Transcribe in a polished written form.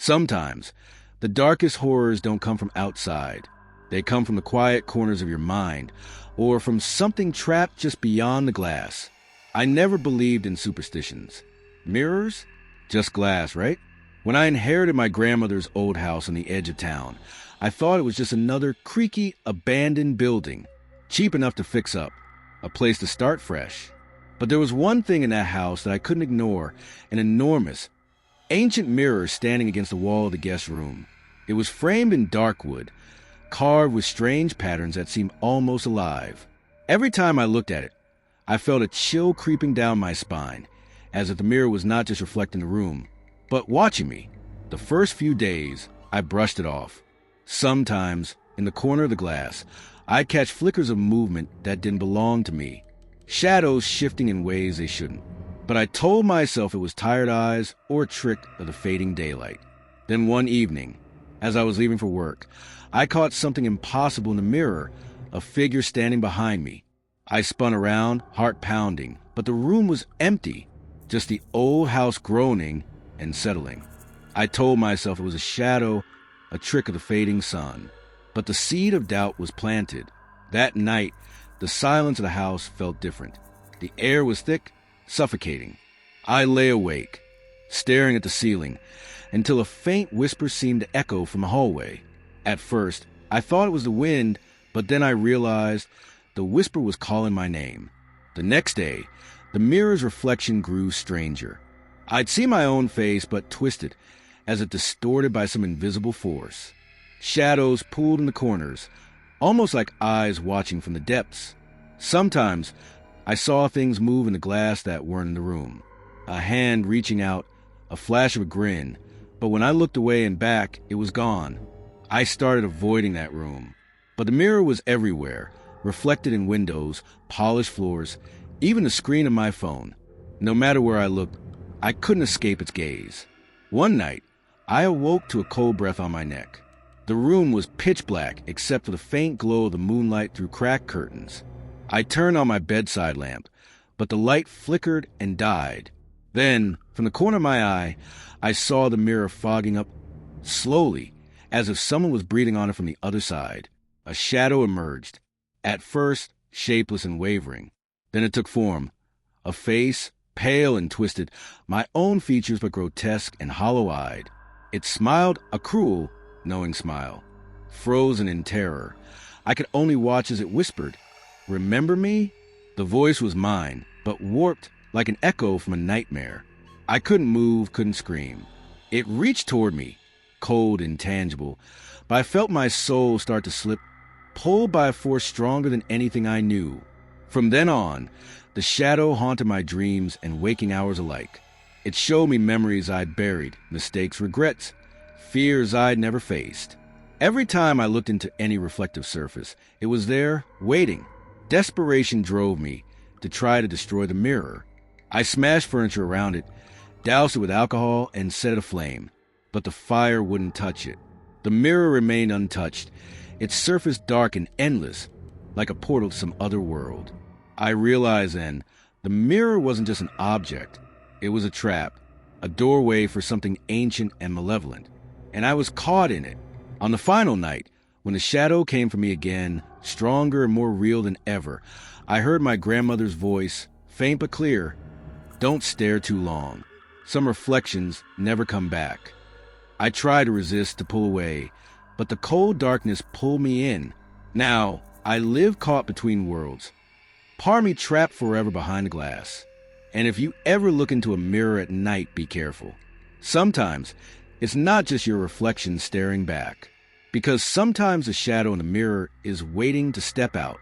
Sometimes, the darkest horrors don't come from outside. They come from the quiet corners of your mind, or from something trapped just beyond the glass. I never believed in superstitions. Mirrors? Just glass, right? When I inherited my grandmother's old house on the edge of town, I thought it was just another creaky, abandoned building, cheap enough to fix up, a place to start fresh. But there was one thing in that house that I couldn't ignore, an enormous, ancient mirror standing against the wall of the guest room. It was framed in dark wood, carved with strange patterns that seemed almost alive. Every time I looked at it, I felt a chill creeping down my spine, as if the mirror was not just reflecting the room, but watching me. The first few days, I brushed it off. Sometimes, in the corner of the glass, I'd catch flickers of movement that didn't belong to me, shadows shifting in ways they shouldn't. But I told myself it was tired eyes or a trick of the fading daylight. Then one evening, as I was leaving for work, I caught something impossible in the mirror, a figure standing behind me. I spun around, heart pounding, but the room was empty, just the old house groaning and settling. I told myself it was a shadow, a trick of the fading sun. But the seed of doubt was planted. That night, the silence of the house felt different. The air was thick, suffocating. I lay awake, staring at the ceiling, until a faint whisper seemed to echo from the hallway. At first, I thought it was the wind, but then I realized the whisper was calling my name. The next day, the mirror's reflection grew stranger. I'd see my own face, but twisted, as if distorted by some invisible force. Shadows pooled in the corners, almost like eyes watching from the depths. Sometimes, I saw things move in the glass that weren't in the room. A hand reaching out, a flash of a grin, but when I looked away and back, it was gone. I started avoiding that room. But the mirror was everywhere, reflected in windows, polished floors, even the screen of my phone. No matter where I looked, I couldn't escape its gaze. One night, I awoke to a cold breath on my neck. The room was pitch black except for the faint glow of the moonlight through cracked curtains. I turned on my bedside lamp, but the light flickered and died. Then, from the corner of my eye, I saw the mirror fogging up slowly, as if someone was breathing on it from the other side. A shadow emerged, at first shapeless and wavering. Then it took form. A face, pale and twisted, my own features but grotesque and hollow-eyed. It smiled a cruel, knowing smile. Frozen in terror, I could only watch as it whispered, "Remember me?" The voice was mine, but warped like an echo from a nightmare. I couldn't move, couldn't scream. It reached toward me, cold and tangible, but I felt my soul start to slip, pulled by a force stronger than anything I knew. From then on, the shadow haunted my dreams and waking hours alike. It showed me memories I'd buried, mistakes, regrets, fears I'd never faced. Every time I looked into any reflective surface, it was there, waiting. Desperation drove me to try to destroy the mirror. I smashed furniture around it, doused it with alcohol, and set it aflame. But the fire wouldn't touch it. The mirror remained untouched, its surface dark and endless, like a portal to some other world. I realized then, the mirror wasn't just an object. It was a trap, a doorway for something ancient and malevolent. And I was caught in it. On the final night, when the shadow came for me again, stronger and more real than ever, I heard my grandmother's voice, faint but clear, "Don't stare too long. Some reflections never come back." I tried to resist, to pull away, but the cold darkness pulled me in. Now, I live caught between worlds. Part of me trapped forever behind the glass. And if you ever look into a mirror at night, be careful. Sometimes, it's not just your reflection staring back. Because sometimes the shadow in the mirror is waiting to step out.